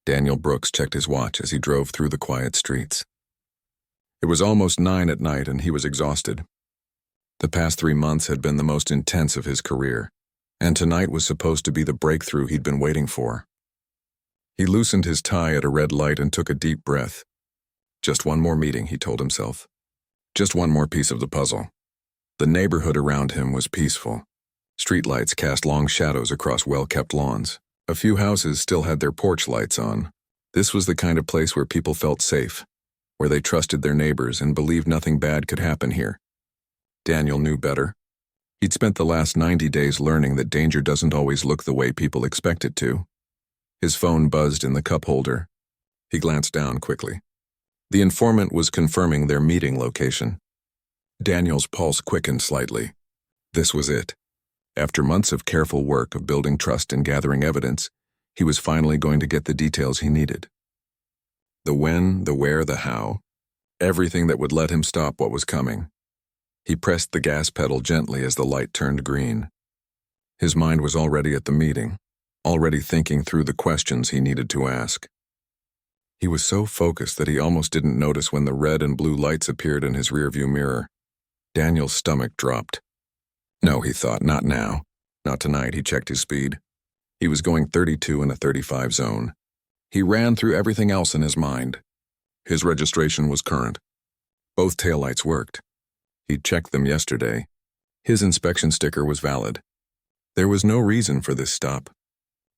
Daniel Brooks checked his watch as he drove through the quiet streets. It was almost 9 at night and he was exhausted. The past 3 months had been the most intense of his career, and tonight was supposed to be the breakthrough he'd been waiting for. He loosened his tie at a red light and took a deep breath. Just one more meeting, he told himself. Just one more piece of the puzzle. The neighborhood around him was peaceful. Streetlights cast long shadows across well-kept lawns. A few houses still had their porch lights on. This was the kind of place where people felt safe, where they trusted their neighbors and believed nothing bad could happen here. Daniel knew better. He'd spent the last 90 days learning that danger doesn't always look the way people expect it to. His phone buzzed in the cup holder. He glanced down quickly. The informant was confirming their meeting location. Daniel's pulse quickened slightly. This was it. After months of careful work of building trust and gathering evidence, he was finally going to get the details he needed. The when, the where, the how, everything that would let him stop what was coming. He pressed the gas pedal gently as the light turned green. His mind was already at the meeting, already thinking through the questions he needed to ask. He was so focused that he almost didn't notice when the red and blue lights appeared in his rearview mirror. Daniel's stomach dropped. No, he thought, not now. Not tonight. He checked his speed. He was going 32 in a 35 zone. He ran through everything else in his mind. His registration was current. Both taillights worked. He'd checked them yesterday. His inspection sticker was valid. There was no reason for this stop.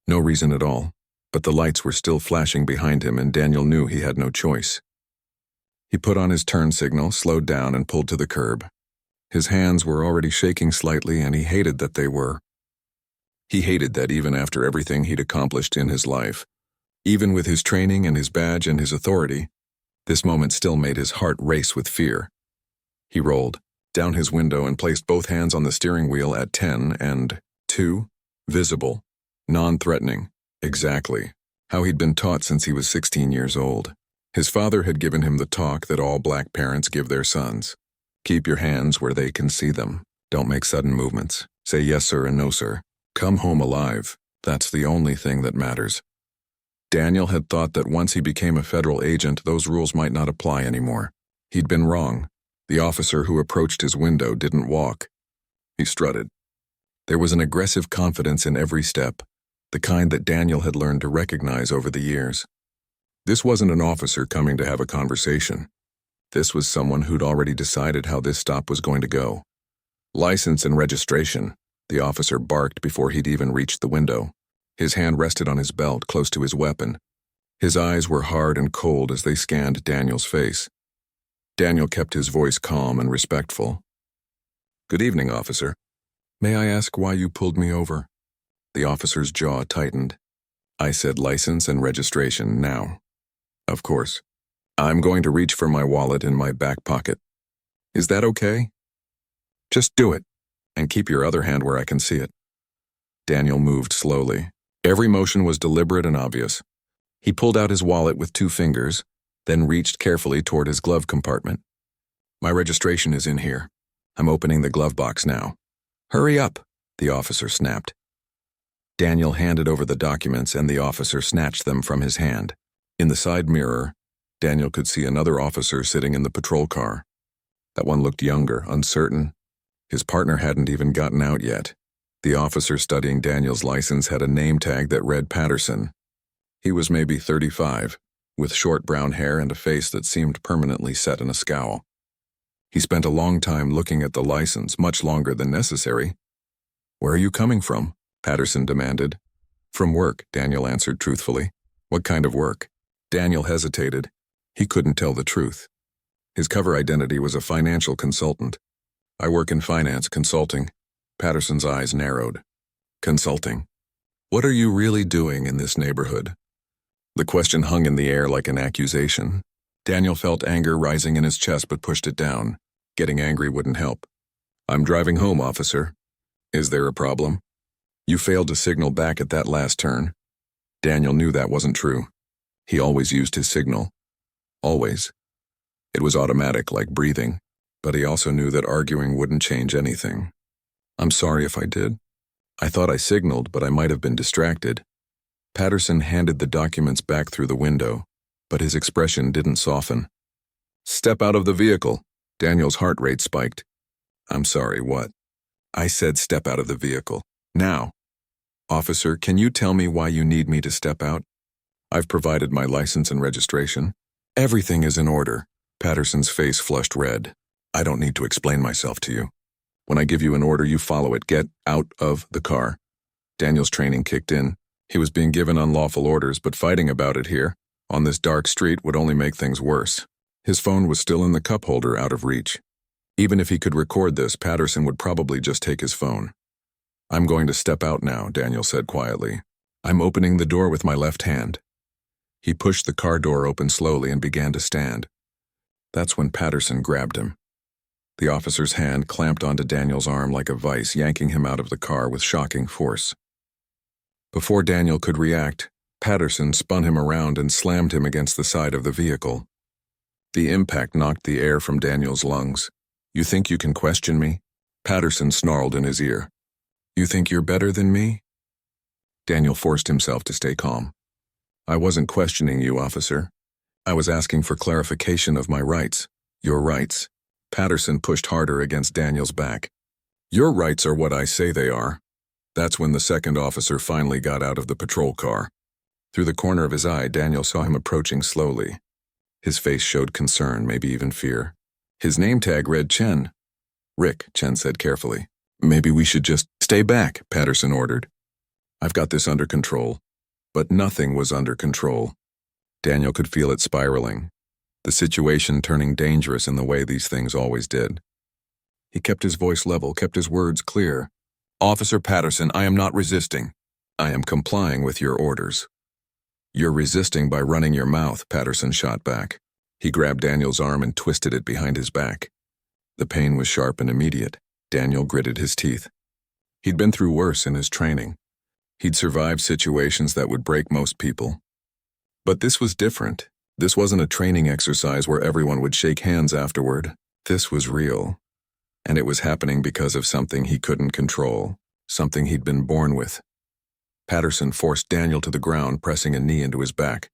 No reason at all, but the lights were still flashing behind him and Daniel knew he had no choice. He put on his turn signal, slowed down, and pulled to the curb. His hands were already shaking slightly, and he hated that they were. He hated that even after everything he'd accomplished in his life, even with his training and his badge and his authority, this moment still made his heart race with fear. He rolled down his window and placed both hands on the steering wheel at 10 and 2, visible, non-threatening, exactly how he'd been taught since he was 16 years old. His father had given him the talk that all black parents give their sons. Keep your hands where they can see them. Don't make sudden movements. Say yes, sir, and no, sir. Come home alive. That's the only thing that matters. Daniel had thought that once he became a federal agent, those rules might not apply anymore. He'd been wrong. The officer who approached his window didn't walk. He strutted. There was an aggressive confidence in every step, the kind that Daniel had learned to recognize over the years. This wasn't an officer coming to have a conversation. This was someone who'd already decided how this stop was going to go. License and registration, the officer barked before he'd even reached the window. His hand rested on his belt, close to his weapon. His eyes were hard and cold as they scanned Daniel's face. Daniel kept his voice calm and respectful. Good evening, officer. May I ask why you pulled me over? The officer's jaw tightened. I said license and registration now. Of course. I'm going to reach for my wallet in my back pocket. Is that okay? Just do it, and keep your other hand where I can see it. Daniel moved slowly. Every motion was deliberate and obvious. He pulled out his wallet with 2 fingers, then reached carefully toward his glove compartment. My registration is in here. I'm opening the glove box now. Hurry up, the officer snapped. Daniel handed over the documents and the officer snatched them from his hand. In the side mirror, Daniel could see another officer sitting in the patrol car. That one looked younger, uncertain. His partner hadn't even gotten out yet. The officer studying Daniel's license had a name tag that read Patterson. He was maybe 35, with short brown hair and a face that seemed permanently set in a scowl. He spent a long time looking at the license, much longer than necessary. Where are you coming from? Patterson demanded. From work, Daniel answered truthfully. What kind of work? Daniel hesitated. He couldn't tell the truth. His cover identity was a financial consultant. I work in finance consulting. Patterson's eyes narrowed. Consulting. What are you really doing in this neighborhood? The question hung in the air like an accusation. Daniel felt anger rising in his chest but pushed it down. Getting angry wouldn't help. I'm driving home, officer. Is there a problem? You failed to signal back at that last turn. Daniel knew that wasn't true. He always used his signal. Always. It was automatic, like breathing, but he also knew that arguing wouldn't change anything. I'm sorry if I did. I thought I signaled, but I might have been distracted. Patterson handed the documents back through the window, but his expression didn't soften. "Step out of the vehicle." Daniel's heart rate spiked. "I'm sorry, what?" "I said step out of the vehicle. Now." "Officer, can you tell me why you need me to step out?" "I've provided my license and registration." "Everything is in order." Patterson's face flushed red. "I don't need to explain myself to you. When I give you an order, you follow it. Get out of the car." Daniel's training kicked in. He was being given unlawful orders, but fighting about it here, on this dark street, would only make things worse. His phone was still in the cup holder, out of reach. Even if he could record this, Patterson would probably just take his phone. "I'm going to step out now," Daniel said quietly. "I'm opening the door with my left hand." He pushed the car door open slowly and began to stand. That's when Patterson grabbed him. The officer's hand clamped onto Daniel's arm like a vice, yanking him out of the car with shocking force. Before Daniel could react, Patterson spun him around and slammed him against the side of the vehicle. The impact knocked the air from Daniel's lungs. "You think you can question me?" Patterson snarled in his ear. "You think you're better than me?" Daniel forced himself to stay calm. "I wasn't questioning you, officer. I was asking for clarification of my rights." "Your rights?" Patterson pushed harder against Daniel's back. "Your rights are what I say they are." That's when the second officer finally got out of the patrol car. Through the corner of his eye, Daniel saw him approaching slowly. His face showed concern, maybe even fear. His name tag read Chen. "Rick," Chen said carefully. "Maybe we should just stay back," Patterson ordered. "I've got this under control." But nothing was under control. Daniel could feel it spiraling, the situation turning dangerous in the way these things always did. He kept his voice level, kept his words clear. "Officer Patterson, I am not resisting. I am complying with your orders." "You're resisting by running your mouth," Patterson shot back. He grabbed Daniel's arm and twisted it behind his back. The pain was sharp and immediate. Daniel gritted his teeth. He'd been through worse in his training. He'd survived situations that would break most people. But this was different. This wasn't a training exercise where everyone would shake hands afterward. This was real. And it was happening because of something he couldn't control, something he'd been born with. Patterson forced Daniel to the ground, pressing a knee into his back.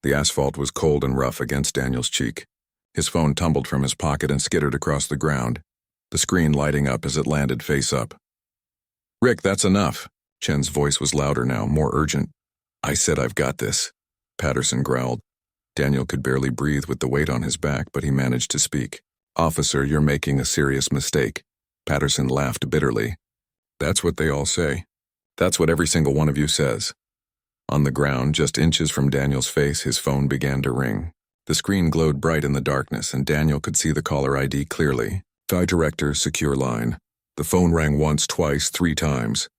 The asphalt was cold and rough against Daniel's cheek. His phone tumbled from his pocket and skittered across the ground, the screen lighting up as it landed face up. "Rick, that's enough." Chen's voice was louder now, more urgent. "I said I've got this," Patterson growled. Daniel could barely breathe with the weight on his back, but he managed to speak. "Officer, you're making a serious mistake." Patterson laughed bitterly. "That's what they all say. That's what every single one of you says." On the ground, just inches from Daniel's face, his phone began to ring. The screen glowed bright in the darkness, and Daniel could see the caller ID clearly. "Guy Director, secure line." The phone rang once, twice, 3 times.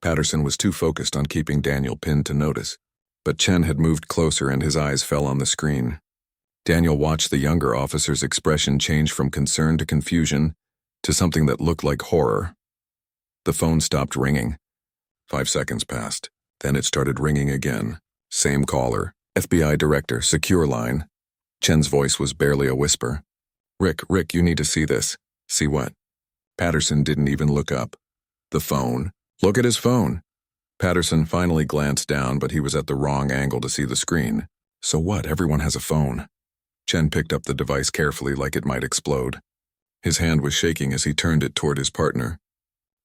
Patterson was too focused on keeping Daniel pinned to notice. But Chen had moved closer and his eyes fell on the screen. Daniel watched the younger officer's expression change from concern to confusion to something that looked like horror. The phone stopped ringing. 5 seconds passed. Then it started ringing again. Same caller. "FBI Director, secure line." Chen's voice was barely a whisper. Rick, you need to see this." "See what?" Patterson didn't even look up. "The phone. Look at his phone." Patterson finally glanced down, but he was at the wrong angle to see the screen. "So what? Everyone has a phone." Chen picked up the device carefully like it might explode. His hand was shaking as he turned it toward his partner.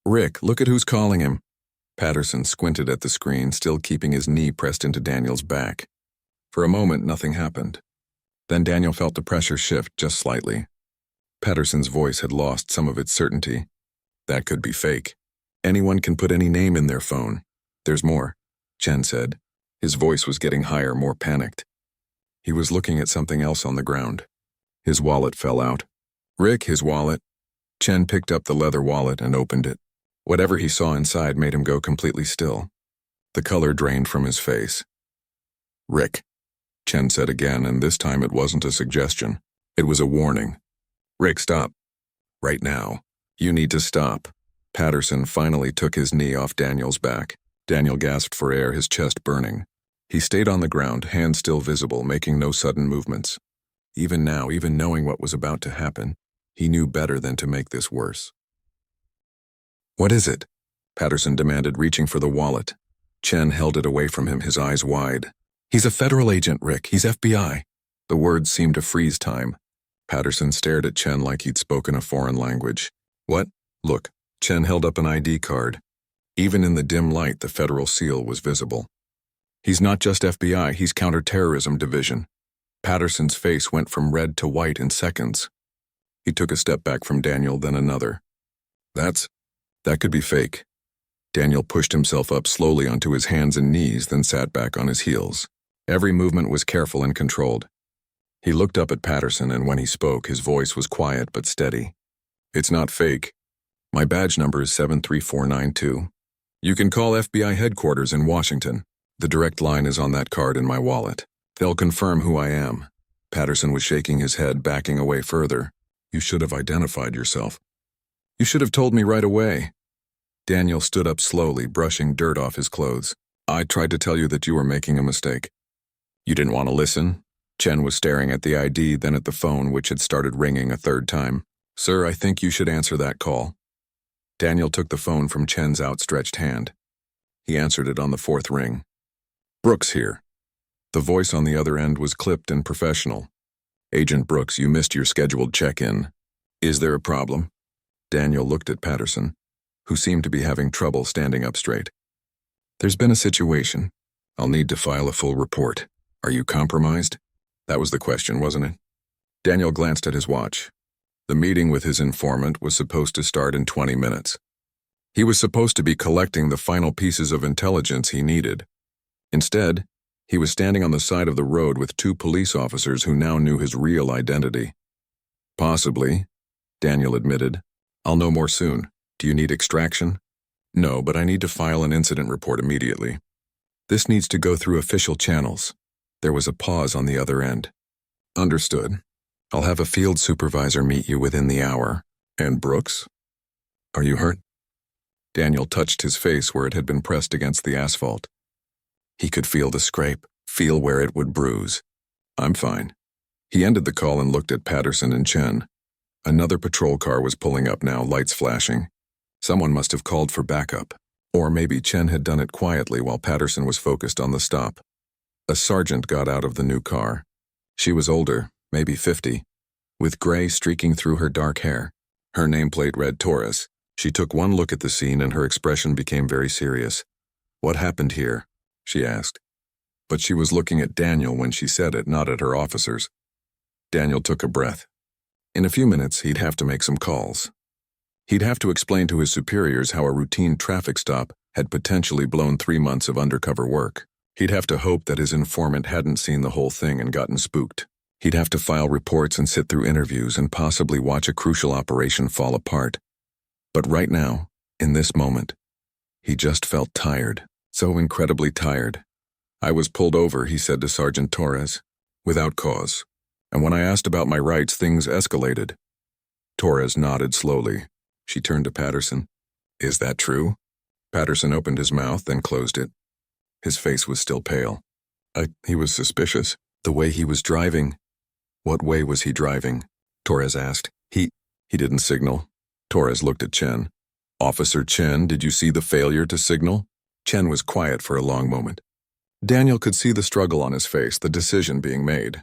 "Rick, look at who's calling him." Patterson squinted at the screen, still keeping his knee pressed into Daniel's back. For a moment, nothing happened. Then Daniel felt the pressure shift just slightly. Patterson's voice had lost some of its certainty. "That could be fake. Anyone can put any name in their phone. There's more," Chen said. His voice was getting higher, more panicked. He was looking at something else on the ground. His wallet fell out. "Rick, his wallet." Chen picked up the leather wallet and opened it. Whatever he saw inside made him go completely still. The color drained from his face. "Rick," Chen said again, and this time it wasn't a suggestion. It was a warning. "Rick, stop. Right now. You need to stop." Patterson finally took his knee off Daniel's back. Daniel gasped for air, his chest burning. He stayed on the ground, hands still visible, making no sudden movements. Even now, even knowing what was about to happen, he knew better than to make this worse. "What is it?" Patterson demanded, reaching for the wallet. Chen held it away from him, his eyes wide. He's a federal agent, Rick. He's FBI. The words seemed to freeze time. Patterson stared at Chen like he'd spoken a foreign language. What? Look. Chen held up an ID card. Even in the dim light, the federal seal was visible. He's not just FBI, he's Counterterrorism Division. Patterson's face went from red to white in seconds. He took a step back from Daniel, then another. That could be fake. Daniel pushed himself up slowly onto his hands and knees, then sat back on his heels. Every movement was careful and controlled. He looked up at Patterson, and when he spoke, his voice was quiet but steady. It's not fake. My badge number is 73492. You can call FBI headquarters in Washington. The direct line is on that card in my wallet. They'll confirm who I am. Patterson was shaking his head, backing away further. You should have identified yourself. You should have told me right away. Daniel stood up slowly, brushing dirt off his clothes. I tried to tell you that you were making a mistake. You didn't want to listen? Chen was staring at the ID, then at the phone, which had started ringing a third time. Sir, I think you should answer that call. Daniel took the phone from Chen's outstretched hand. He answered it on the fourth ring. Brooks here. The voice on the other end was clipped and professional. Agent Brooks, you missed your scheduled check-in. Is there a problem? Daniel looked at Patterson, who seemed to be having trouble standing up straight. There's been a situation. I'll need to file a full report. Are you compromised? That was the question, wasn't it? Daniel glanced at his watch. The meeting with his informant was supposed to start in 20 minutes. He was supposed to be collecting the final pieces of intelligence he needed. Instead, he was standing on the side of the road with two police officers who now knew his real identity. Possibly, Daniel admitted. I'll know more soon. Do you need extraction? No, but I need to file an incident report immediately. This needs to go through official channels. There was a pause on the other end. Understood. I'll have a field supervisor meet you within the hour. And Brooks? Are you hurt? Daniel touched his face where it had been pressed against the asphalt. He could feel the scrape, feel where it would bruise. I'm fine. He ended the call and looked at Patterson and Chen. Another patrol car was pulling up now, lights flashing. Someone must have called for backup. Or maybe Chen had done it quietly while Patterson was focused on the stop. A sergeant got out of the new car. She was older, maybe 50, with gray streaking through her dark hair. Her nameplate read Taurus. She took one look at the scene and her expression became very serious. What happened here? She asked. But she was looking at Daniel when she said it, not at her officers. Daniel took a breath. In a few minutes, he'd have to make some calls. He'd have to explain to his superiors how a routine traffic stop had potentially blown 3 months of undercover work. He'd have to hope that his informant hadn't seen the whole thing and gotten spooked. He'd have to file reports and sit through interviews and possibly watch a crucial operation fall apart. But right now, in this moment, he just felt tired, so incredibly tired. I was pulled over, he said to Sergeant Torres, without cause. And when I asked about my rights, things escalated. Torres nodded slowly. She turned to Patterson. Is that true? Patterson opened his mouth, then closed it. His face was still pale. He was suspicious. The way he was driving. What way was he driving? Torres asked. He didn't signal. Torres looked at Chen. Officer Chen, did you see the failure to signal? Chen was quiet for a long moment. Daniel could see the struggle on his face, the decision being made.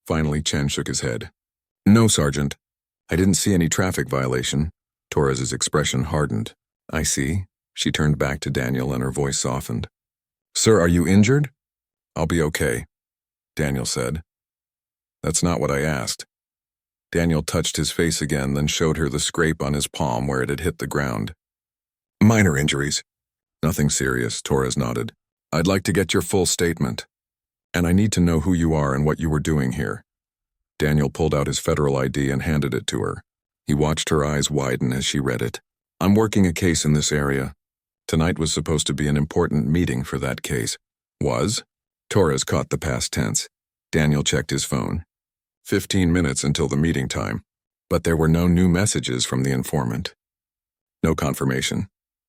Finally, Chen shook his head. No, Sergeant. I didn't see any traffic violation. Torres's expression hardened. I see. She turned back to Daniel and her voice softened. Sir, are you injured? I'll be okay, Daniel said. That's not what I asked. Daniel touched his face again, then showed her the scrape on his palm where it had hit the ground. Minor injuries. Nothing serious, Torres nodded. I'd like to get your full statement. And I need to know who you are and what you were doing here. Daniel pulled out his federal ID and handed it to her. He watched her eyes widen as she read it. I'm working a case in this area. Tonight was supposed to be an important meeting for that case. Was? Torres caught the past tense. Daniel checked his phone. 15 minutes until the meeting time. But there were no new messages from the informant. No confirmation.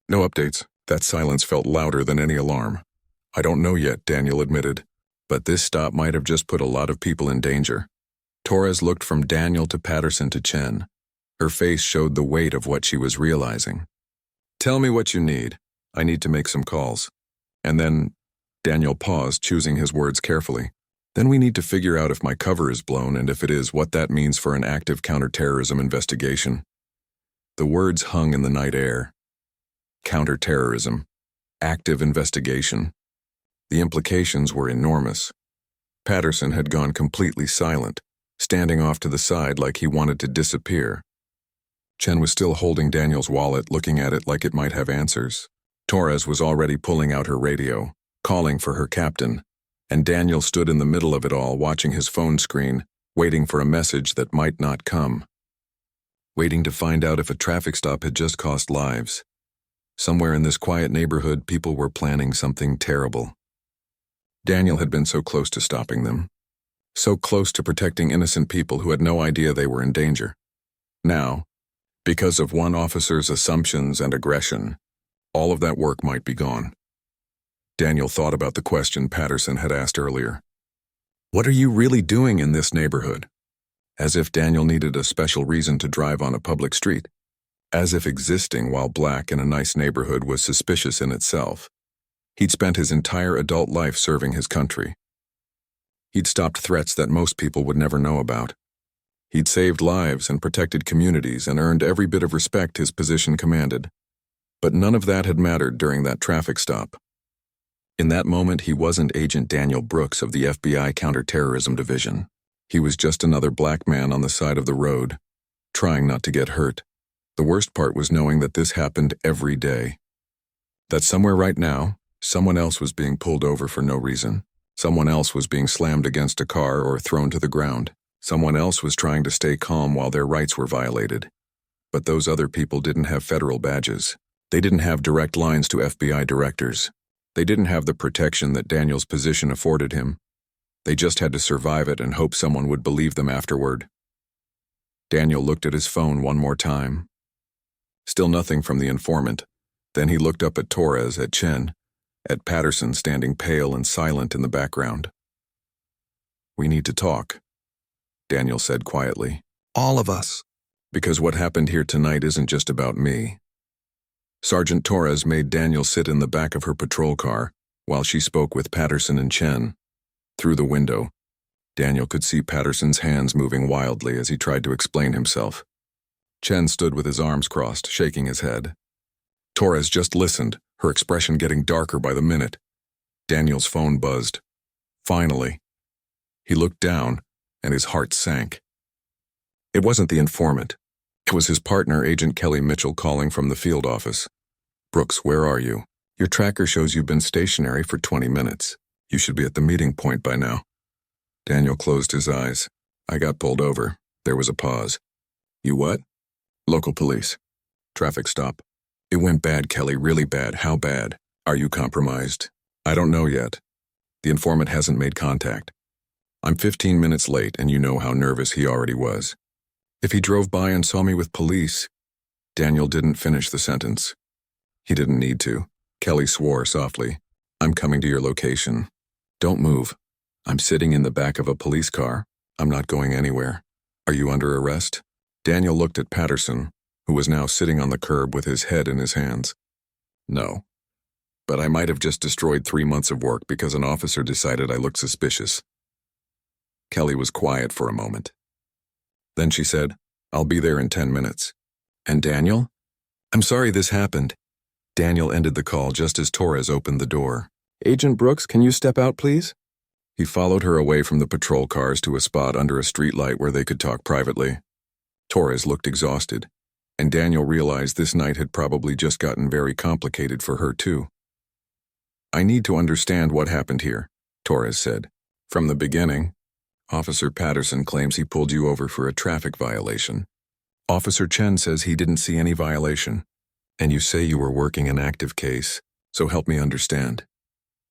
No updates. That silence felt louder than any alarm. I don't know yet, Daniel admitted. But this stop might have just put a lot of people in danger. Torres looked from Daniel to Patterson to Chen. Her face showed the weight of what she was realizing. Tell me what you need. I need to make some calls. And then, Daniel paused, choosing his words carefully. Then we need to figure out if my cover is blown, and if it is, what that means for an active counterterrorism investigation. The words hung in the night air. Counterterrorism. Active investigation. The implications were enormous. Patterson had gone completely silent, standing off to the side like he wanted to disappear. Chen was still holding Daniel's wallet, looking at it like it might have answers. Torres was already pulling out her radio, calling for her captain, and Daniel stood in the middle of it all, watching his phone screen, waiting for a message that might not come. Waiting to find out if a traffic stop had just cost lives. Somewhere in this quiet neighborhood, people were planning something terrible. Daniel had been so close to stopping them. So close to protecting innocent people who had no idea they were in danger. Now, because of one officer's assumptions and aggression, all of that work might be gone. Daniel thought about the question Patterson had asked earlier. What are you really doing in this neighborhood? As if Daniel needed a special reason to drive on a public street. As if existing while black in a nice neighborhood was suspicious in itself. He'd spent his entire adult life serving his country. He'd stopped threats that most people would never know about. He'd saved lives and protected communities and earned every bit of respect his position commanded. But none of that had mattered during that traffic stop. In that moment, he wasn't Agent Daniel Brooks of the FBI Counterterrorism Division. He was just another black man on the side of the road, trying not to get hurt. The worst part was knowing that this happened every day. That somewhere right now, someone else was being pulled over for no reason. Someone else was being slammed against a car or thrown to the ground. Someone else was trying to stay calm while their rights were violated. But those other people didn't have federal badges. They didn't have direct lines to FBI directors. They didn't have the protection that Daniel's position afforded him. They just had to survive it and hope someone would believe them afterward. Daniel looked at his phone one more time. Still nothing from the informant. Then he looked up at Torres, at Chen, at Patterson standing pale and silent in the background. We need to talk, Daniel said quietly. All of us. Because what happened here tonight isn't just about me. Sergeant Torres made Daniel sit in the back of her patrol car while she spoke with Patterson and Chen. Through the window, Daniel could see Patterson's hands moving wildly as he tried to explain himself. Chen stood with his arms crossed, shaking his head. Torres just listened, her expression getting darker by the minute. Daniel's phone buzzed. Finally. He looked down, and his heart sank. It wasn't the informant. It was his partner, Agent Kelly Mitchell, calling from the field office. Brooks, where are you? Your tracker shows you've been stationary for 20 minutes. You should be at the meeting point by now. Daniel closed his eyes. I got pulled over. There was a pause. You what? Local police. Traffic stop. It went bad, Kelly, really bad. How bad? Are you compromised? I don't know yet. The informant hasn't made contact. I'm 15 minutes late, and you know how nervous he already was. If he drove by and saw me with police... Daniel didn't finish the sentence. He didn't need to. Kelly swore softly. I'm coming to your location. Don't move. I'm sitting in the back of a police car. I'm not going anywhere. Are you under arrest? Daniel looked at Patterson, who was now sitting on the curb with his head in his hands. No. But I might have just destroyed 3 months of work because an officer decided I looked suspicious. Kelly was quiet for a moment. Then she said, I'll be there in 10 minutes. And Daniel? I'm sorry this happened. Daniel ended the call just as Torres opened the door. Agent Brooks, can you step out, please? He followed her away from the patrol cars to a spot under a streetlight where they could talk privately. Torres looked exhausted, and Daniel realized this night had probably just gotten very complicated for her too. I need to understand what happened here, Torres said. From the beginning, Officer Patterson claims he pulled you over for a traffic violation. Officer Chen says he didn't see any violation, and you say you were working an active case, so help me understand.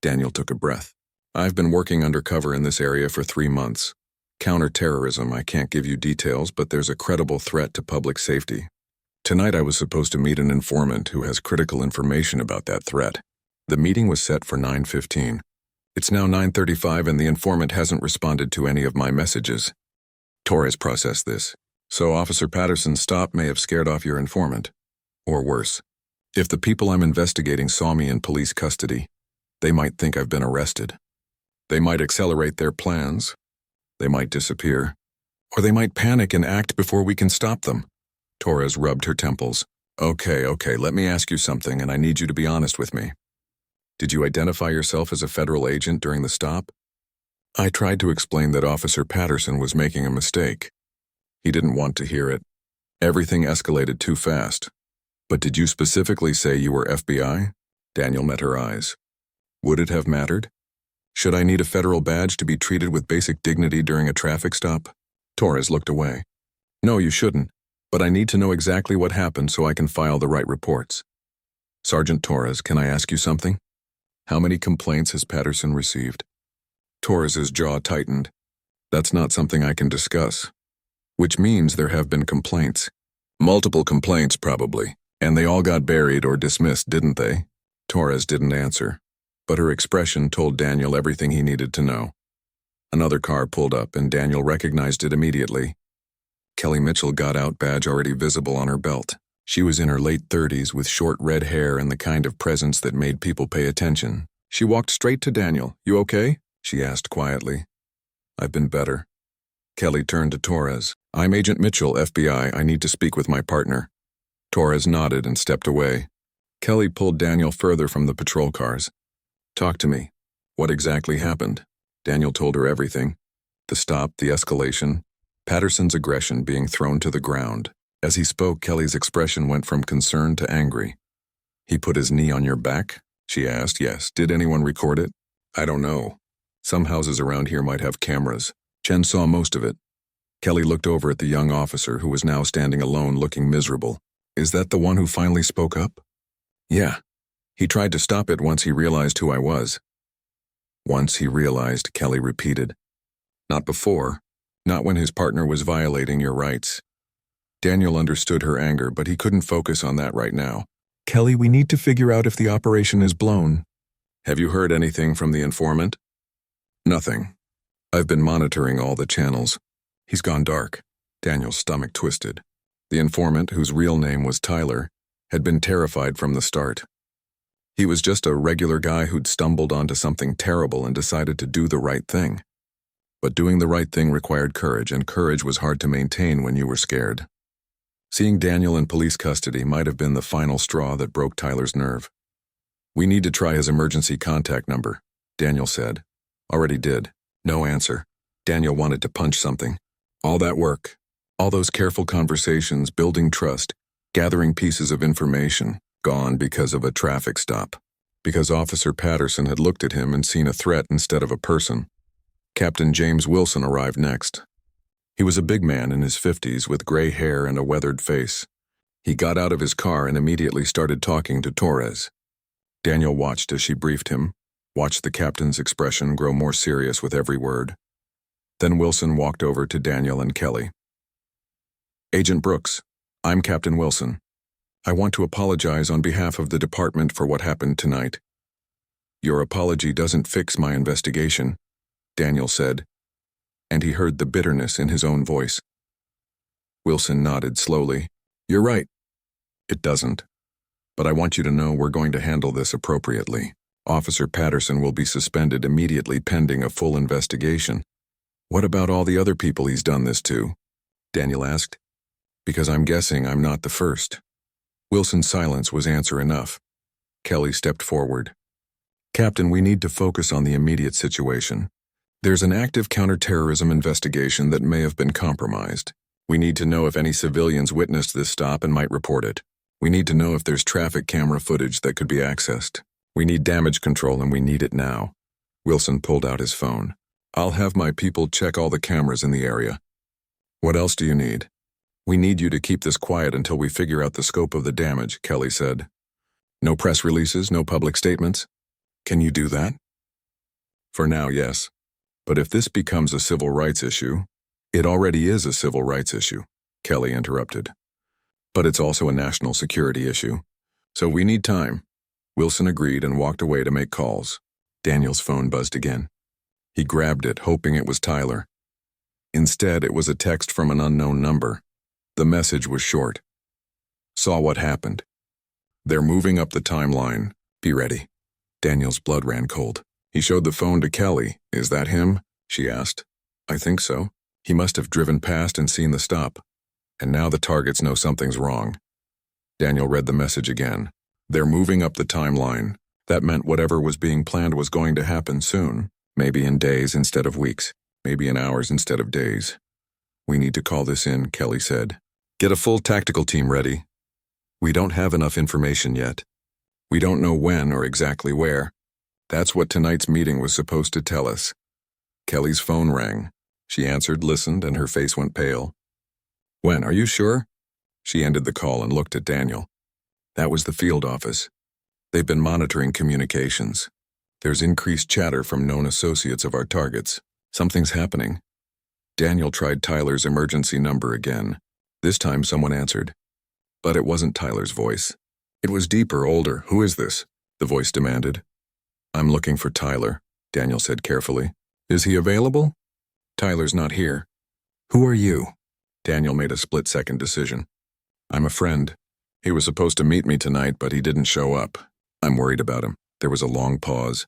Daniel took a breath. I've been working undercover in this area for 3 months. Counterterrorism, I can't give you details, but there's a credible threat to public safety. Tonight I was supposed to meet an informant who has critical information about that threat. The meeting was set for 9:15. It's now 9:35 and the informant hasn't responded to any of my messages. Torres processed this. So Officer Patterson's stop may have scared off your informant. Or worse. If the people I'm investigating saw me in police custody, They might think I've been arrested. They might accelerate their plans. They might disappear. Or they might panic and act before we can stop them. Torres rubbed her temples. Okay, let me ask you something, and I need you to be honest with me. Did you identify yourself as a federal agent during the stop? I tried to explain that Officer Patterson was making a mistake. He didn't want to hear it. Everything escalated too fast. But did you specifically say you were FBI? Daniel met her eyes. Would it have mattered? Should I need a federal badge to be treated with basic dignity during a traffic stop? Torres looked away. No, you shouldn't, but I need to know exactly what happened so I can file the right reports. Sergeant Torres, can I ask you something? How many complaints has Patterson received? Torres's jaw tightened. That's not something I can discuss. Which means there have been complaints. Multiple complaints, probably. And they all got buried or dismissed, didn't they? Torres didn't answer, but her expression told Daniel everything he needed to know. Another car pulled up, and Daniel recognized it immediately. Kelly Mitchell got out, badge already visible on her belt. She was in her late 30s with short red hair and the kind of presence that made people pay attention. She walked straight to Daniel. You okay? She asked quietly. I've been better. Kelly turned to Torres. I'm Agent Mitchell, FBI. I need to speak with my partner. Torres nodded and stepped away. Kelly pulled Daniel further from the patrol cars. Talk to me. What exactly happened? Daniel told her everything. The stop, the escalation, Patterson's aggression being thrown to the ground. As he spoke, Kelly's expression went from concern to angry. He put his knee on your back? She asked. Yes. Did anyone record it? I don't know. Some houses around here might have cameras. Chen saw most of it. Kelly looked over at the young officer who was now standing alone looking miserable. Is that the one who finally spoke up? Yeah. He tried to stop it once he realized who I was. Once he realized, Kelly repeated. Not before. Not when his partner was violating your rights. Daniel understood her anger, but he couldn't focus on that right now. Kelly, we need to figure out if the operation is blown. Have you heard anything from the informant? Nothing. I've been monitoring all the channels. He's gone dark. Daniel's stomach twisted. The informant, whose real name was Tyler, had been terrified from the start. He was just a regular guy who'd stumbled onto something terrible and decided to do the right thing. But doing the right thing required courage, and courage was hard to maintain when you were scared. Seeing Daniel in police custody might have been the final straw that broke Tyler's nerve. We need to try his emergency contact number, Daniel said. Already did. No answer. Daniel wanted to punch something. All that work, all those careful conversations, building trust, gathering pieces of information, gone because of a traffic stop. Because Officer Patterson had looked at him and seen a threat instead of a person. Captain James Wilson arrived next. He was a big man in his 50s with gray hair and a weathered face. He got out of his car and immediately started talking to Torres. Daniel watched as she briefed him, watched the captain's expression grow more serious with every word. Then Wilson walked over to Daniel and Kelly. Agent Brooks, I'm Captain Wilson. I want to apologize on behalf of the department for what happened tonight. Your apology doesn't fix my investigation, Daniel said, and he heard the bitterness in his own voice. Wilson nodded slowly. You're right. It doesn't. But I want you to know we're going to handle this appropriately. Officer Patterson will be suspended immediately pending a full investigation. What about all the other people he's done this to? Daniel asked. Because I'm guessing I'm not the first. Wilson's silence was answer enough. Kelly stepped forward. Captain, we need to focus on the immediate situation. There's an active counterterrorism investigation that may have been compromised. We need to know if any civilians witnessed this stop and might report it. We need to know if there's traffic camera footage that could be accessed. We need damage control, and we need it now. Wilson pulled out his phone. I'll have my people check all the cameras in the area. What else do you need? We need you to keep this quiet until we figure out the scope of the damage, Kelly said. No press releases, no public statements? Can you do that? For now, yes. But if this becomes a civil rights issue, it already is a civil rights issue, Kelly interrupted. But it's also a national security issue. So we need time. Wilson agreed and walked away to make calls. Daniel's phone buzzed again. He grabbed it, hoping it was Tyler. Instead, it was a text from an unknown number. The message was short. Saw what happened. They're moving up the timeline. Be ready. Daniel's blood ran cold. He showed the phone to Kelly. "Is that him?" she asked. "I think so. He must have driven past and seen the stop. And now the targets know something's wrong." Daniel read the message again. "They're moving up the timeline." That meant whatever was being planned was going to happen soon. Maybe in days instead of weeks. Maybe in hours instead of days. "We need to call this in," Kelly said. "Get a full tactical team ready. We don't have enough information yet. We don't know when or exactly where. That's what tonight's meeting was supposed to tell us." Kelly's phone rang. She answered, listened, and her face went pale. "When, are you sure?" She ended the call and looked at Daniel. "That was the field office. They've been monitoring communications. There's increased chatter from known associates of our targets. Something's happening." Daniel tried Tyler's emergency number again. This time someone answered. But it wasn't Tyler's voice. It was deeper, older. "Who is this?" the voice demanded. "I'm looking for Tyler," Daniel said carefully. "Is he available?" "Tyler's not here." "Who are you?" Daniel made a split-second decision. "I'm a friend. He was supposed to meet me tonight, but he didn't show up. I'm worried about him." There was a long pause.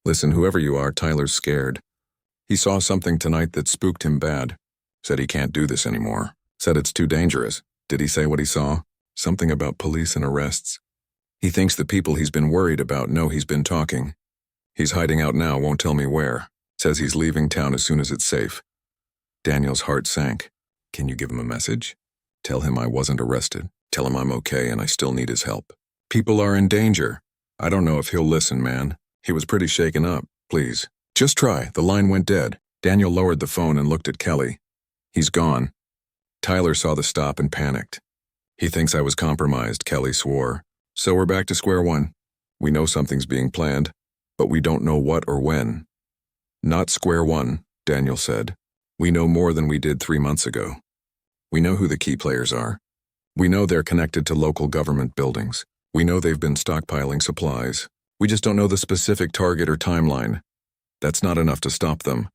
"Listen, whoever you are, Tyler's scared. He saw something tonight that spooked him bad. Said he can't do this anymore. Said it's too dangerous." "Did he say what he saw?" "Something about police and arrests. He thinks the people he's been worried about know he's been talking. He's hiding out now, won't tell me where. Says he's leaving town as soon as it's safe." Daniel's heart sank. "Can you give him a message? Tell him I wasn't arrested. Tell him I'm okay and I still need his help. People are in danger. I don't know if he'll listen, man. He was pretty shaken up. Please. Just try." The line went dead. Daniel lowered the phone and looked at Kelly. "He's gone." Tyler saw the stop and panicked. "He thinks I was compromised," Kelly swore. "So we're back to square one. We know something's being planned, but we don't know what or when." "Not square one," Daniel said. "We know more than we did 3 months ago. We know who the key players are. We know they're connected to local government buildings. We know they've been stockpiling supplies. We just don't know the specific target or timeline. That's not enough to stop them."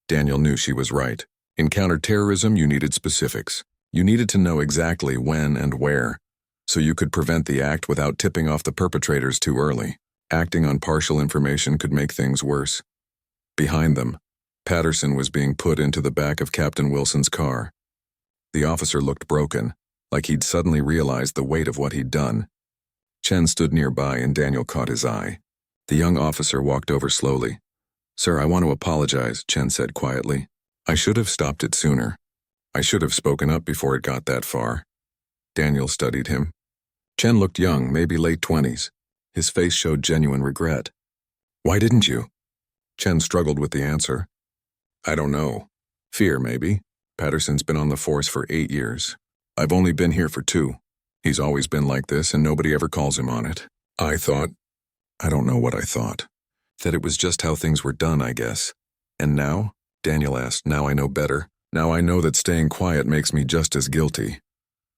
Daniel knew she was right. In counterterrorism, you needed specifics. You needed to know exactly when and where, so you could prevent the act without tipping off the perpetrators too early. Acting on partial information could make things worse. Behind them, Patterson was being put into the back of Captain Wilson's car. The officer looked broken, like he'd suddenly realized the weight of what he'd done. Chen stood nearby and Daniel caught his eye. The young officer walked over slowly. "Sir, I want to apologize," Chen said quietly. "I should have stopped it sooner. I should have spoken up before it got that far." Daniel studied him. Chen looked young, maybe late 20s. His face showed genuine regret. "Why didn't you?" Chen struggled with the answer. "I don't know. Fear, maybe. Patterson's been on the force for 8 years. I've only been here for 2. He's always been like this and nobody ever calls him on it. I don't know what I thought. That it was just how things were done, I guess. And now?" Daniel asked. "Now I know better. Now I know that staying quiet makes me just as guilty."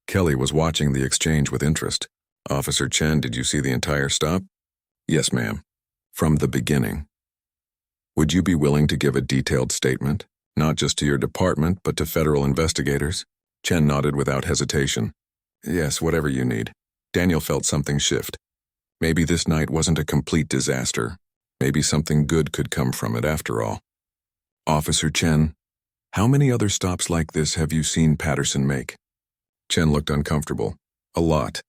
Kelly was watching the exchange with interest. "Officer Chen, did you see the entire stop?" "Yes, ma'am. From the beginning." "Would you be willing to give a detailed statement, not just to your department, but to federal investigators?" Chen nodded without hesitation. "Yes, whatever you need." Daniel felt something shift. Maybe this night wasn't a complete disaster. Maybe something good could come from it after all. "Officer Chen, how many other stops like this have you seen Patterson make?" Chen looked uncomfortable. "A lot.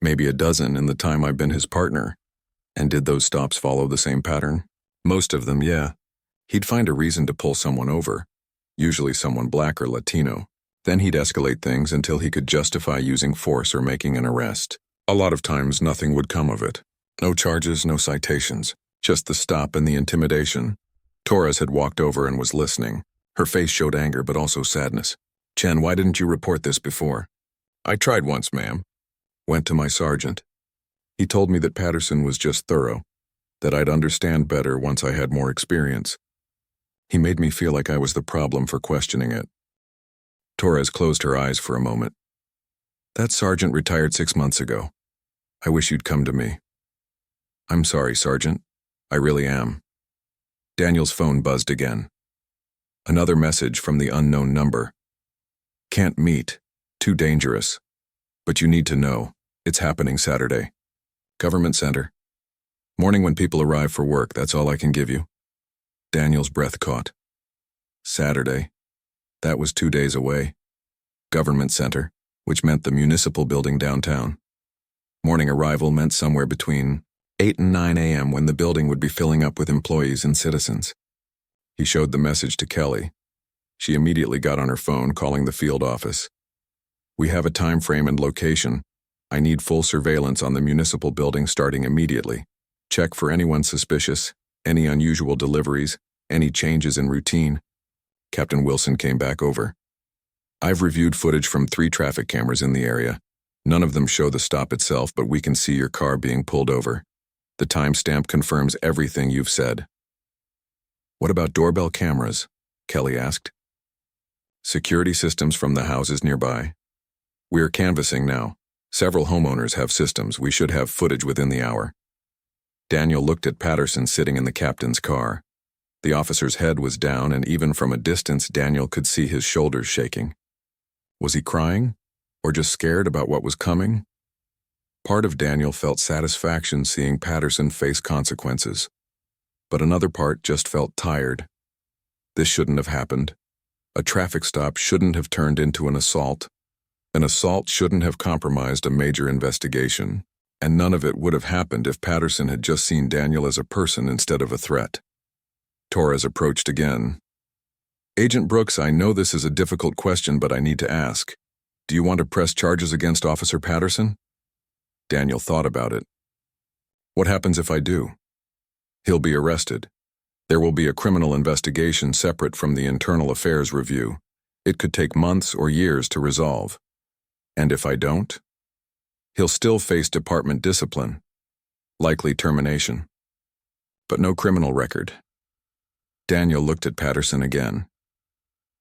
Maybe a dozen in the time I've been his partner." "And did those stops follow the same pattern?" "Most of them, yeah. He'd find a reason to pull someone over, usually someone black or Latino. Then he'd escalate things until he could justify using force or making an arrest. A lot of times nothing would come of it. No charges, no citations. Just the stop and the intimidation." Torres had walked over and was listening. Her face showed anger but also sadness. "Chen, why didn't you report this before?" "I tried once, ma'am. Went to my sergeant. He told me that Patterson was just thorough, that I'd understand better once I had more experience. He made me feel like I was the problem for questioning it." Torres closed her eyes for a moment. "That sergeant retired 6 months ago. I wish you'd come to me." "I'm sorry, Sergeant. I really am." Daniel's phone buzzed again. Another message from the unknown number. "Can't meet. Too dangerous. But you need to know. It's happening Saturday. Government Center." Morning when people arrive for work, that's all I can give you. Daniel's breath caught. Saturday. That was 2 days away. Government Center, which meant the municipal building downtown. Morning arrival meant somewhere between 8 and 9 a.m. when the building would be filling up with employees and citizens. He showed the message to Kelly. She immediately got on her phone, calling the field office. We have a time frame and location. I need full surveillance on the municipal building starting immediately. Check for anyone suspicious, any unusual deliveries, any changes in routine. Captain Wilson came back over. I've reviewed footage from 3 traffic cameras in the area. None of them show the stop itself, but we can see your car being pulled over. The timestamp confirms everything you've said. What about doorbell cameras? Kelly asked. Security systems from the houses nearby. We're canvassing now. Several homeowners have systems. We should have footage within the hour. Daniel looked at Patterson sitting in the captain's car. The officer's head was down, and even from a distance, Daniel could see his shoulders shaking. Was he crying? Or just scared about what was coming? Part of Daniel felt satisfaction seeing Patterson face consequences, but another part just felt tired. This shouldn't have happened. A traffic stop shouldn't have turned into an assault. An assault shouldn't have compromised a major investigation, and none of it would have happened if Patterson had just seen Daniel as a person instead of a threat. Torres approached again. Agent Brooks, I know this is a difficult question, but I need to ask. Do you want to press charges against Officer Patterson? Daniel thought about it. What happens if I do? He'll be arrested. There will be a criminal investigation separate from the internal affairs review. It could take months or years to resolve. And if I don't? He'll still face department discipline, likely termination, but no criminal record. Daniel looked at Patterson again.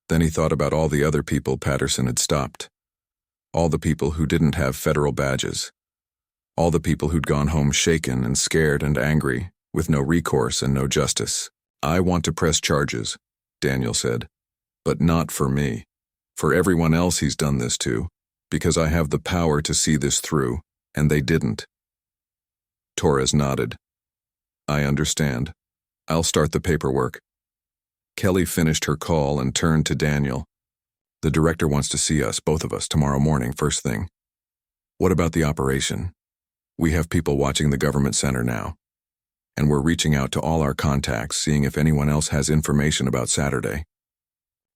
Then he thought about all the other people Patterson had stopped. All the people who didn't have federal badges. All the people who'd gone home shaken and scared and angry, with no recourse and no justice. I want to press charges, Daniel said, but not for me. For everyone else he's done this to, because I have the power to see this through, and they didn't. Torres nodded. I understand. I'll start the paperwork. Kelly finished her call and turned to Daniel. The director wants to see us, both of us, tomorrow morning, first thing. What about the operation? We have people watching the government center now, and we're reaching out to all our contacts, seeing if anyone else has information about Saturday.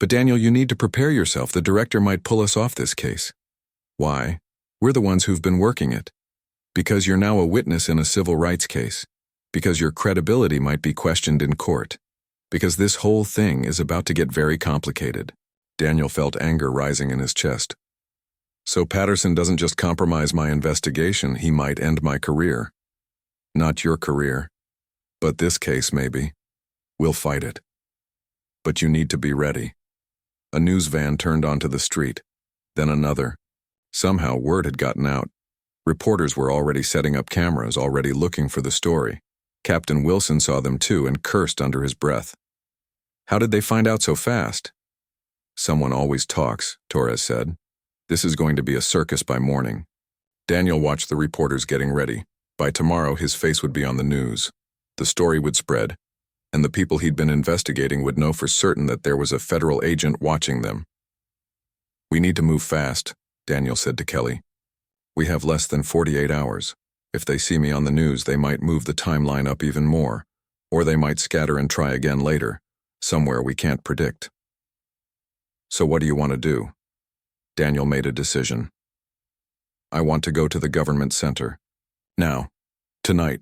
But Daniel, you need to prepare yourself. The director might pull us off this case. Why? We're the ones who've been working it. Because you're now a witness in a civil rights case. Because your credibility might be questioned in court. Because this whole thing is about to get very complicated. Daniel felt anger rising in his chest. So Patterson doesn't just compromise my investigation, he might end my career. Not your career. But this case, maybe. We'll fight it. But you need to be ready. A news van turned onto the street. Then another. Somehow word had gotten out. Reporters were already setting up cameras, already looking for the story. Captain Wilson saw them too and cursed under his breath. How did they find out so fast? Someone always talks, Torres said. This is going to be a circus by morning. Daniel watched the reporters getting ready. By tomorrow, his face would be on the news. The story would spread, and the people he'd been investigating would know for certain that there was a federal agent watching them. We need to move fast, Daniel said to Kelly. We have less than 48 hours. If they see me on the news, they might move the timeline up even more, or they might scatter and try again later, somewhere we can't predict. So what do you want to do? Daniel made a decision. I want to go to the government center. Now. Tonight.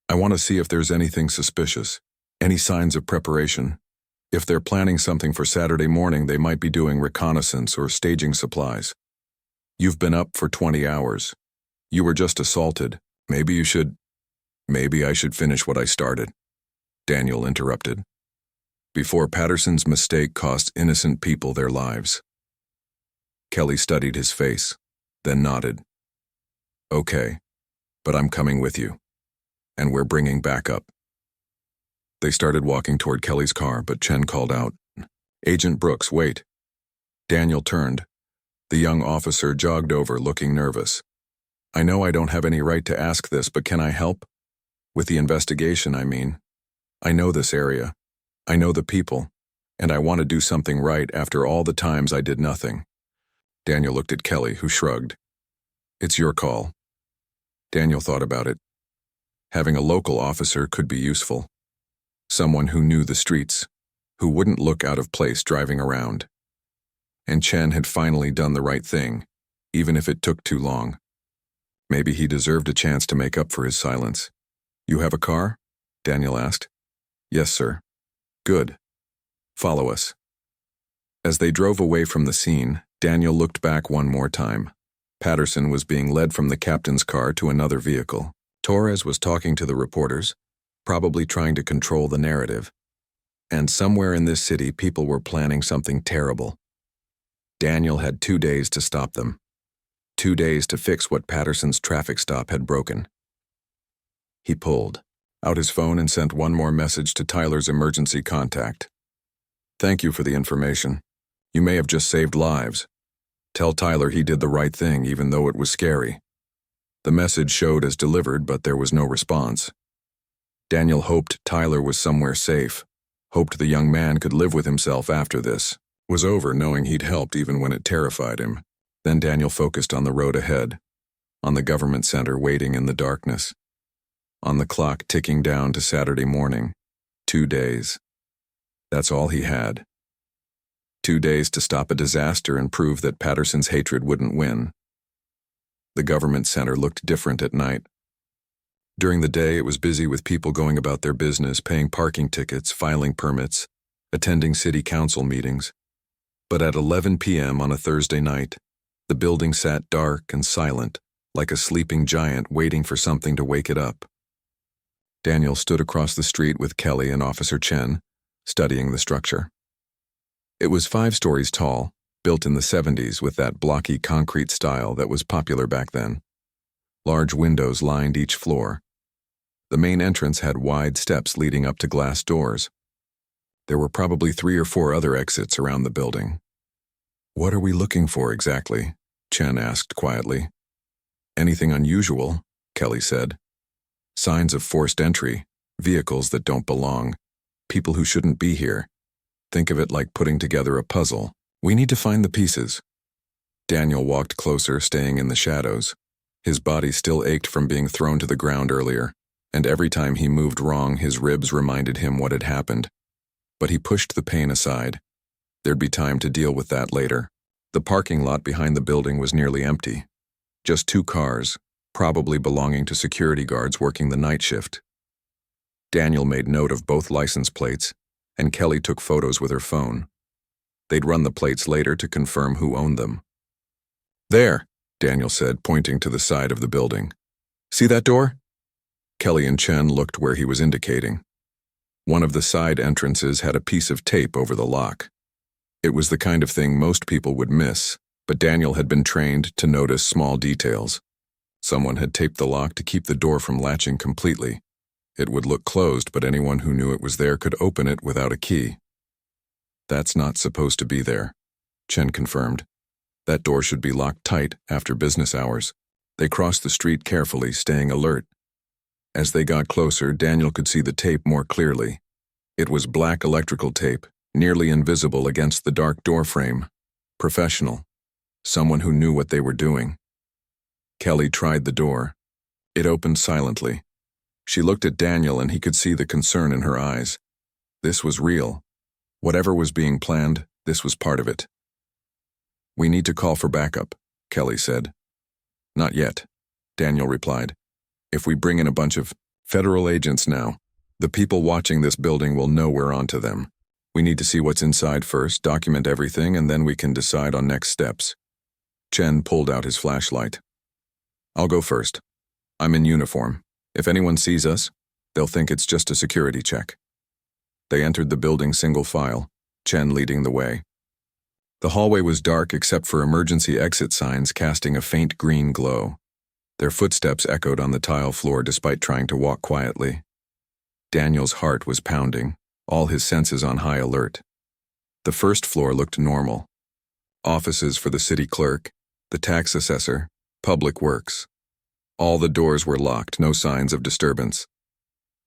I want to see if there's anything suspicious, any signs of preparation. If they're planning something for Saturday morning, they might be doing reconnaissance or staging supplies. You've been up for 20 hours. You were just assaulted. Maybe I should finish what I started. Daniel interrupted. Before Patterson's mistake cost innocent people their lives. Kelly studied his face, then nodded. Okay, but I'm coming with you. And we're bringing backup. They started walking toward Kelly's car, but Chen called out, Agent Brooks, wait. Daniel turned. The young officer jogged over, looking nervous. I know I don't have any right to ask this, but can I help? With the investigation, I mean. I know this area. I know the people. And I want to do something right after all the times I did nothing. Daniel looked at Kelly, who shrugged. It's your call. Daniel thought about it. Having a local officer could be useful. Someone who knew the streets, who wouldn't look out of place driving around. And Chen had finally done the right thing, even if it took too long. Maybe he deserved a chance to make up for his silence. You have a car? Daniel asked. Yes, sir. Good. Follow us. As they drove away from the scene, Daniel looked back one more time. Patterson was being led from the captain's car to another vehicle. Torres was talking to the reporters, probably trying to control the narrative. And somewhere in this city, people were planning something terrible. Daniel had 2 days to stop them. 2 days to fix what Patterson's traffic stop had broken. He pulled out his phone and sent one more message to Tyler's emergency contact. Thank you for the information. You may have just saved lives. Tell Tyler he did the right thing even though it was scary. The message showed as delivered, but there was no response. Daniel hoped Tyler was somewhere safe, hoped the young man could live with himself after this was over, knowing he'd helped even when it terrified him. Then Daniel focused on the road ahead, on the government center waiting in the darkness, on the clock ticking down to Saturday morning. 2 days. That's all he had. 2 days to stop a disaster and prove that Patterson's hatred wouldn't win. The government center looked different at night. During the day, it was busy with people going about their business, paying parking tickets, filing permits, attending city council meetings. But at 11 p.m. on a Thursday night, the building sat dark and silent, like a sleeping giant waiting for something to wake it up. Daniel stood across the street with Kelly and Officer Chen, studying the structure. It was 5 stories tall, built in the 70s with that blocky concrete style that was popular back then. Large windows lined each floor. The main entrance had wide steps leading up to glass doors. There were probably 3 or 4 other exits around the building. What are we looking for exactly? Chen asked quietly. Anything unusual? Kelly said. Signs of forced entry, vehicles that don't belong, people who shouldn't be here. Think of it like putting together a puzzle. We need to find the pieces. Daniel walked closer, staying in the shadows. His body still ached from being thrown to the ground earlier, and every time he moved wrong, his ribs reminded him what had happened. But he pushed the pain aside. There'd be time to deal with that later. The parking lot behind the building was nearly empty. Just 2 cars, probably belonging to security guards working the night shift. Daniel made note of both license plates, and Kelly took photos with her phone. They'd run the plates later to confirm who owned them. There, Daniel said, pointing to the side of the building. See that door? Kelly and Chen looked where he was indicating. One of the side entrances had a piece of tape over the lock. It was the kind of thing most people would miss, but Daniel had been trained to notice small details. Someone had taped the lock to keep the door from latching completely. It would look closed, but anyone who knew it was there could open it without a key. That's not supposed to be there, Chen confirmed. That door should be locked tight after business hours. They crossed the street carefully, staying alert. As they got closer, Daniel could see the tape more clearly. It was black electrical tape, nearly invisible against the dark door frame. Professional. Someone who knew what they were doing. Kelly tried the door. It opened silently. She looked at Daniel and he could see the concern in her eyes. This was real. Whatever was being planned, this was part of it. We need to call for backup, Kelly said. Not yet, Daniel replied. If we bring in a bunch of federal agents now, the people watching this building will know we're onto them. We need to see what's inside first, document everything, and then we can decide on next steps. Chen pulled out his flashlight. I'll go first. I'm in uniform. If anyone sees us, they'll think it's just a security check. They entered the building single file, Chen leading the way. The hallway was dark except for emergency exit signs casting a faint green glow. Their footsteps echoed on the tile floor despite trying to walk quietly. Daniel's heart was pounding, all his senses on high alert. The first floor looked normal. Offices for the city clerk, the tax assessor, public works. All the doors were locked, no signs of disturbance.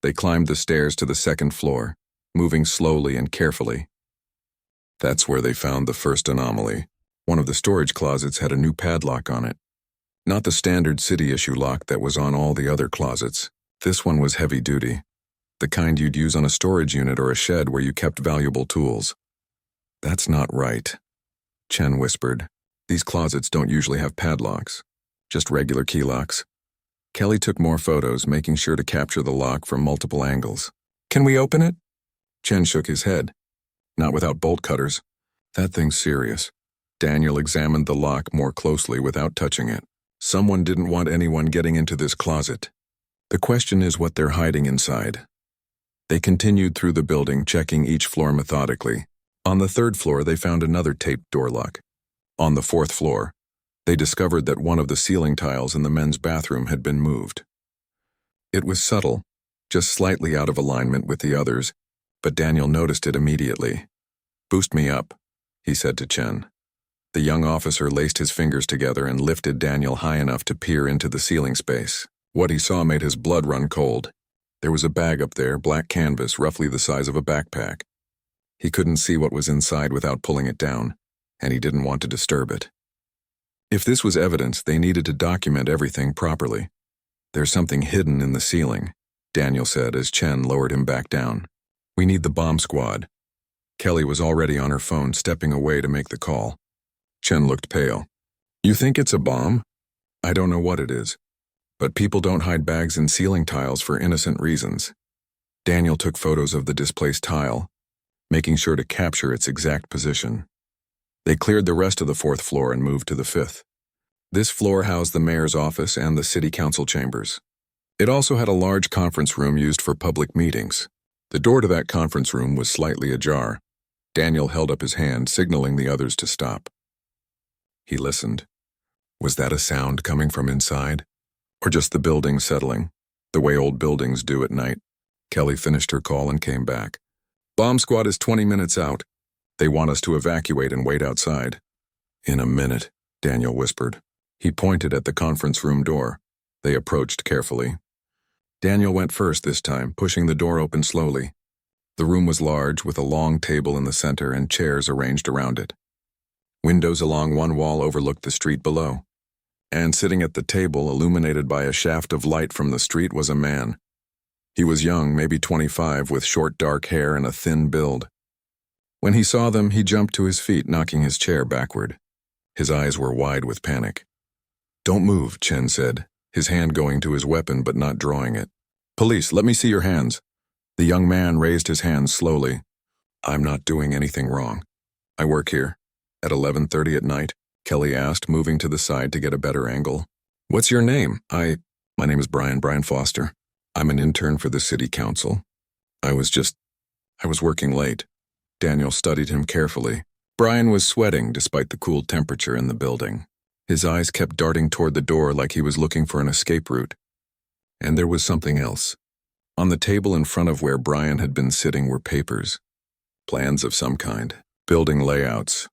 They climbed the stairs to the second floor, moving slowly and carefully. That's where they found the first anomaly. One of the storage closets had a new padlock on it. Not the standard city-issue lock that was on all the other closets. This one was heavy-duty, the kind you'd use on a storage unit or a shed where you kept valuable tools. That's not right, Chen whispered. These closets don't usually have padlocks, just regular key locks. Kelly took more photos, making sure to capture the lock from multiple angles. Can we open it? Chen shook his head. Not without bolt cutters. That thing's serious. Daniel examined the lock more closely without touching it. Someone didn't want anyone getting into this closet. The question is what they're hiding inside. They continued through the building, checking each floor methodically. On the third floor, they found another taped door lock. On the fourth floor, they discovered that one of the ceiling tiles in the men's bathroom had been moved. It was subtle, just slightly out of alignment with the others, but Daniel noticed it immediately. "Boost me up," he said to Chen. The young officer laced his fingers together and lifted Daniel high enough to peer into the ceiling space. What he saw made his blood run cold. There was a bag up there, black canvas, roughly the size of a backpack. He couldn't see what was inside without pulling it down, and he didn't want to disturb it. If this was evidence, they needed to document everything properly. "There's something hidden in the ceiling," Daniel said as Chen lowered him back down. "We need the bomb squad." Kelly was already on her phone, stepping away to make the call. Chen looked pale. "You think it's a bomb?" "I don't know what it is. But people don't hide bags in ceiling tiles for innocent reasons." Daniel took photos of the displaced tile, making sure to capture its exact position. They cleared the rest of the fourth floor and moved to the fifth. This floor housed the mayor's office and the city council chambers. It also had a large conference room used for public meetings. The door to that conference room was slightly ajar. Daniel held up his hand, signaling the others to stop. He listened. Was that a sound coming from inside? Or just the building settling, the way old buildings do at night? Kelly finished her call and came back. "Bomb squad is 20 minutes out. They want us to evacuate and wait outside." "In a minute," Daniel whispered. He pointed at the conference room door. They approached carefully. Daniel went first this time, pushing the door open slowly. The room was large, with a long table in the center and chairs arranged around it. Windows along one wall overlooked the street below. And sitting at the table, illuminated by a shaft of light from the street, was a man. He was young, maybe 25, with short dark hair and a thin build. When he saw them, he jumped to his feet, knocking his chair backward. His eyes were wide with panic. "Don't move," Chen said, his hand going to his weapon but not drawing it. "Police, let me see your hands." The young man raised his hands slowly. "I'm not doing anything wrong. I work here." "At 11:30 at night?" Kelly asked, moving to the side to get a better angle. "What's your name?" My name is Brian Foster. I'm an intern for the city council. I was working late." Daniel studied him carefully. Brian was sweating despite the cool temperature in the building. His eyes kept darting toward the door like he was looking for an escape route. And there was something else. On the table in front of where Brian had been sitting were papers. Plans of some kind. Building layouts.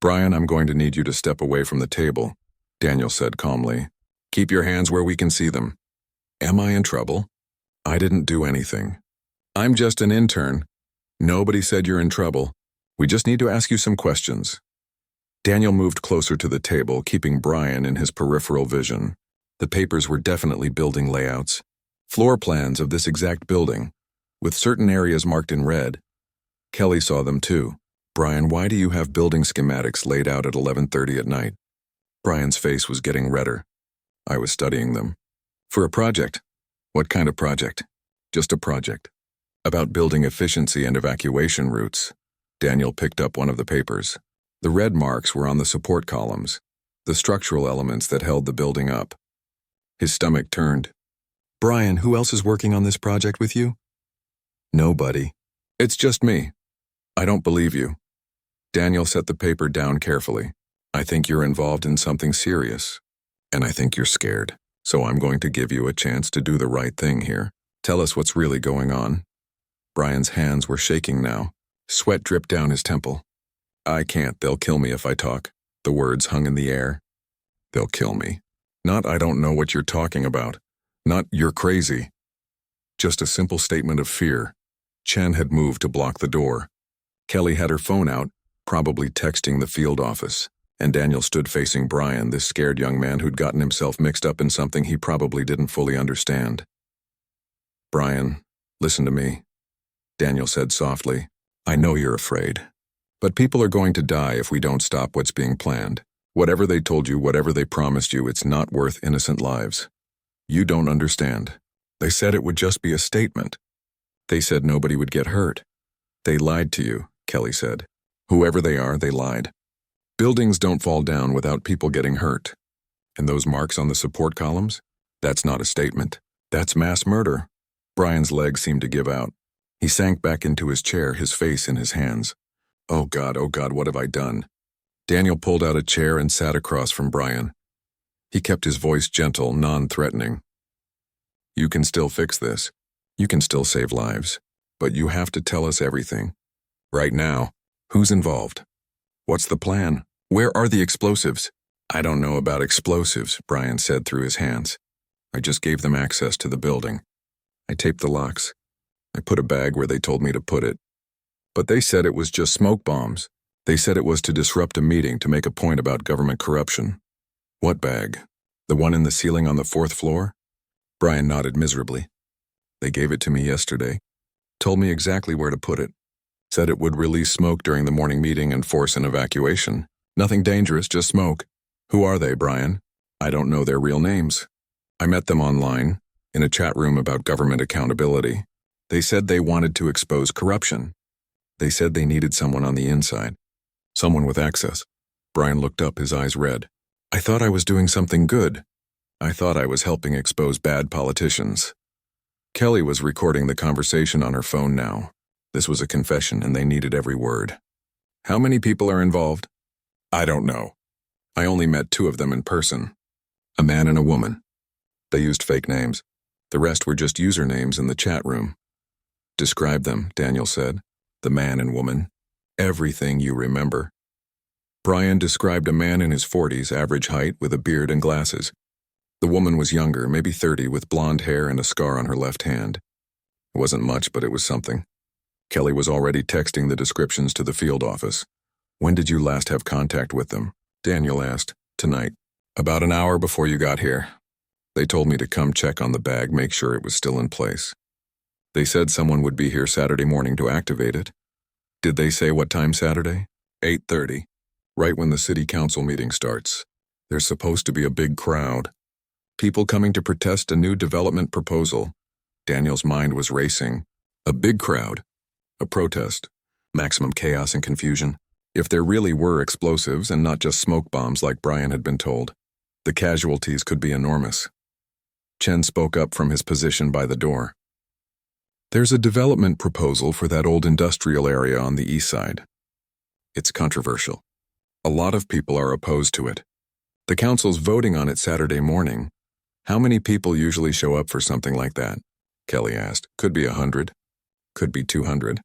"Brian, I'm going to need you to step away from the table," Daniel said calmly. "Keep your hands where we can see them." "Am I in trouble?" "I didn't do anything. I'm just an intern. Nobody said you're in trouble. We just need to ask you some questions." Daniel moved closer to the table, keeping Brian in his peripheral vision. The papers were definitely building layouts. Floor plans of this exact building, with certain areas marked in red. Kelly saw them too. "Brian, why do you have building schematics laid out at 11:30 at night?" Brian's face was getting redder. "I was studying them. For a project." "What kind of project?" "Just a project. About building efficiency and evacuation routes." Daniel picked up one of the papers. The red marks were on the support columns, the structural elements that held the building up. His stomach turned. "Brian, who else is working on this project with you?" "Nobody. It's just me. I don't believe you." Daniel set the paper down carefully. "I think you're involved in something serious, and I think you're scared. So I'm going to give you a chance to do the right thing here. Tell us what's really going on." Brian's hands were shaking now. Sweat dripped down his temple. "I can't. They'll kill me if I talk." The words hung in the air. "They'll kill me. Not I don't know what you're talking about. Not you're crazy." Just a simple statement of fear. Chen had moved to block the door. Kelly had her phone out, probably texting the field office, and Daniel stood facing Brian, this scared young man who'd gotten himself mixed up in something he probably didn't fully understand. "Brian, listen to me," Daniel said softly. "I know you're afraid. But people are going to die if we don't stop what's being planned. Whatever they told you, whatever they promised you, it's not worth innocent lives. You don't understand. They said it would just be a statement. They said nobody would get hurt. They lied to you," Kelly said. "Whoever they are, they lied. Buildings don't fall down without people getting hurt. And those marks on the support columns? That's not a statement. That's mass murder." Brian's legs seemed to give out. He sank back into his chair, his face in his hands. Oh God, what have I done?" Daniel pulled out a chair and sat across from Brian. He kept his voice gentle, non-threatening. "You can still fix this. You can still save lives. But you have to tell us everything. Right now. Who's involved? What's the plan? Where are the explosives?" "I don't know about explosives," Brian said through his hands. "I just gave them access to the building. I taped the locks. I put a bag where they told me to put it. But they said it was just smoke bombs. They said it was to disrupt a meeting to make a point about government corruption." "What bag? The one in the ceiling on the 4th floor?" Brian nodded miserably. "They gave it to me yesterday. Told me exactly where to put it. Said it would release smoke during the morning meeting and force an evacuation. Nothing dangerous, just smoke." "Who are they, Brian?" "I don't know their real names. I met them online, in a chat room about government accountability. They said they wanted to expose corruption. They said they needed someone on the inside. Someone with access." Brian looked up, his eyes red. "I thought I was doing something good. I thought I was helping expose bad politicians." Kelly was recording the conversation on her phone now. This was a confession, and they needed every word. "How many people are involved?" "I don't know. I only met 2 of them in person. A man and a woman. They used fake names. The rest were just usernames in the chat room." "Describe them," Daniel said. "The man and woman. Everything you remember." Brian described a man in his 40s, average height, with a beard and glasses. The woman was younger, maybe 30, with blonde hair and a scar on her left hand. It wasn't much, but it was something. Kelly was already texting the descriptions to the field office. "When did you last have contact with them?" Daniel asked. "Tonight. About an hour before you got here. They told me to come check on the bag, make sure it was still in place. They said someone would be here Saturday morning to activate it." "Did they say what time Saturday?" 8:30, right when the city council meeting starts. There's supposed to be a big crowd. People coming to protest a new development proposal." Daniel's mind was racing. A big crowd. A protest. Maximum chaos and confusion. If there really were explosives and not just smoke bombs like Brian had been told, the casualties could be enormous. Chen spoke up from his position by the door. "There's a development proposal for that old industrial area on the east side. It's controversial. A lot of people are opposed to it. The council's voting on it Saturday morning. How many people usually show up for something like that?" Kelly asked. "Could be 100. Could be 200.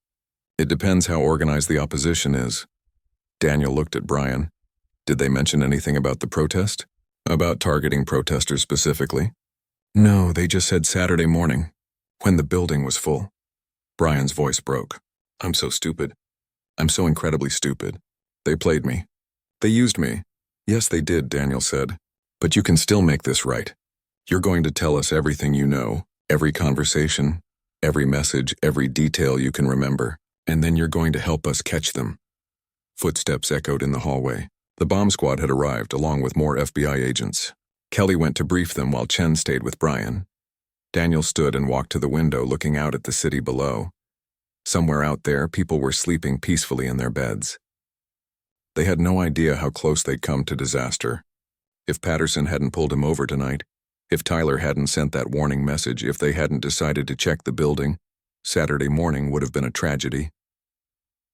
It depends how organized the opposition is." Daniel looked at Brian. "Did they mention anything about the protest? About targeting protesters specifically?" "No, they just said Saturday morning, when the building was full." Brian's voice broke. "I'm so stupid. I'm so incredibly stupid. They played me. They used me." "Yes, they did," Daniel said. "But you can still make this right. You're going to tell us everything you know, every conversation, every message, every detail you can remember, and then you're going to help us catch them." Footsteps echoed in the hallway. The bomb squad had arrived, along with more FBI agents. Kelly went to brief them while Chen stayed with Brian. Daniel stood and walked to the window, looking out at the city below. Somewhere out there, people were sleeping peacefully in their beds. They had no idea how close they'd come to disaster. If Patterson hadn't pulled him over tonight, if Tyler hadn't sent that warning message, if they hadn't decided to check the building, Saturday morning would have been a tragedy.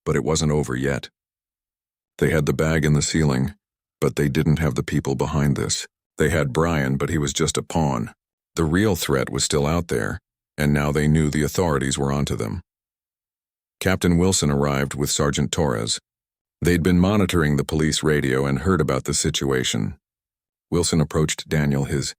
But it wasn't over yet. They had the bag in the ceiling, but they didn't have the people behind this. They had Brian, but he was just a pawn. The real threat was still out there, and now they knew the authorities were onto them. Captain Wilson arrived with Sergeant Torres. They'd been monitoring the police radio and heard about the situation. Wilson approached Daniel, his